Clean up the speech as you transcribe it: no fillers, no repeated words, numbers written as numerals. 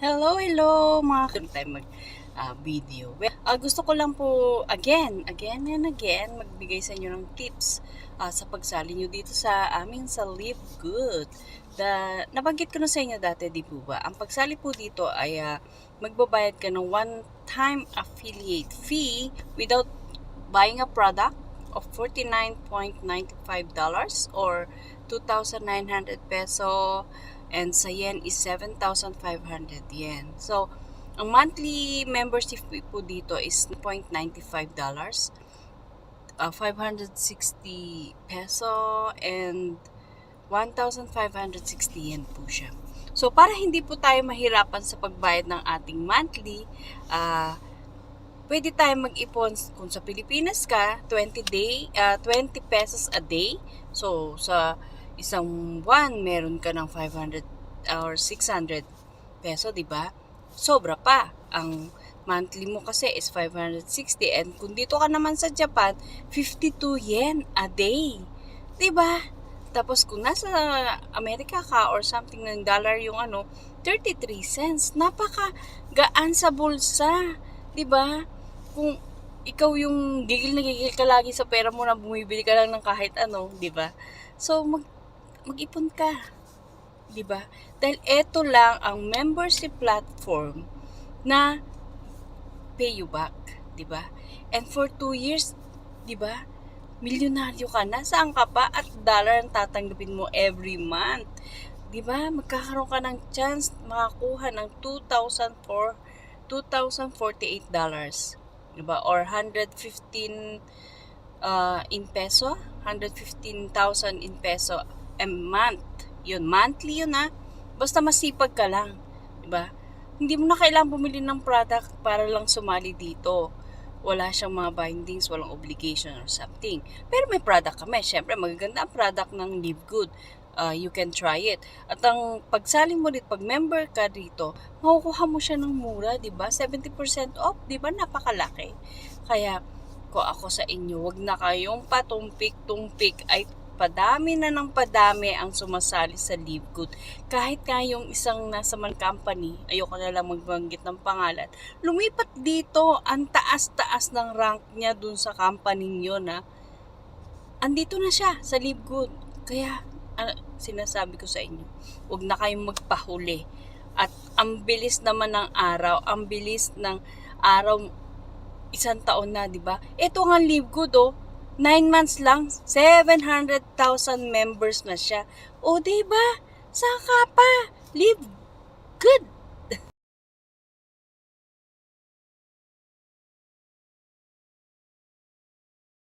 Hello mga tayo mag video. Gusto ko lang po again and again magbigay sa inyo ng tips sa pagsali nyo dito sa amin sa Live Good. Nabanggit ko na sa inyo dati, di po ba? Ang pagsali po dito ay magbabayad ka ng one-time affiliate fee without buying a product of $49.95 or 2,900 peso, and sa yen is 7,500 yen. So, ang monthly membership fee po dito is $0.95, 560 peso, and 1,560 yen po siya. So, para hindi po tayo mahirapan sa pagbayad ng ating monthly, pwede tayo mag-ipon kung sa Pilipinas ka, 20 pesos a day. So, sa isang buwan, meron ka ng 500 or 600 peso, di ba? Sobra pa. Ang monthly mo kasi is 560, and kung dito ka naman sa Japan, 52 yen a day. Di ba? Tapos kung nasa Amerika ka or something ng dollar yung 33 cents. Napaka gaan sa bulsa. Di ba? Kung ikaw yung gigil na gigil ka lagi sa pera mo na bumibili ka lang ng kahit ano, di ba? So, mag-ipon ka, di ba? Dahil eto lang ang membership platform na pay you back, di ba? And for 2 years, di ba? Milyonaryo ka na, saan ka pa? At dollar ang tatanggapin mo every month. Di ba? Magkakaroon ka ng chance makakuha ng $2,048. Diba? Or 115 in peso, 115,000 in peso a month. Yun, monthly yun Basta masipag ka lang, diba? Hindi mo na kailangan bumili ng product para lang sumali dito. Wala siyang mga bindings, walang obligation or something. Pero may product kami. Syempre, magaganda ang product ng Live Good. You can try it. At ang pagsali mo dito, pag member ka dito, makukuha mo siya ng mura, di ba? 70% off, di ba? Napakalaki. Kaya, kung ako sa inyo, wag na kayong patumpik-tumpik, ay padami na ng padami ang sumasali sa Live Good. Kahit nga yung isang nasa man company, ayoko na lang magbanggit ng pangalan, lumipat dito, ang taas-taas ng rank niya dun sa company nyo andito na siya sa Live Good. Kaya, sinasabi ko sa inyo, huwag na kayong magpahuli. At ang bilis naman ng araw, isang taon na, di ba? Ito nga Live Good, 9 months lang, 700,000 members na siya. O, di ba? Saka pa, Live Good.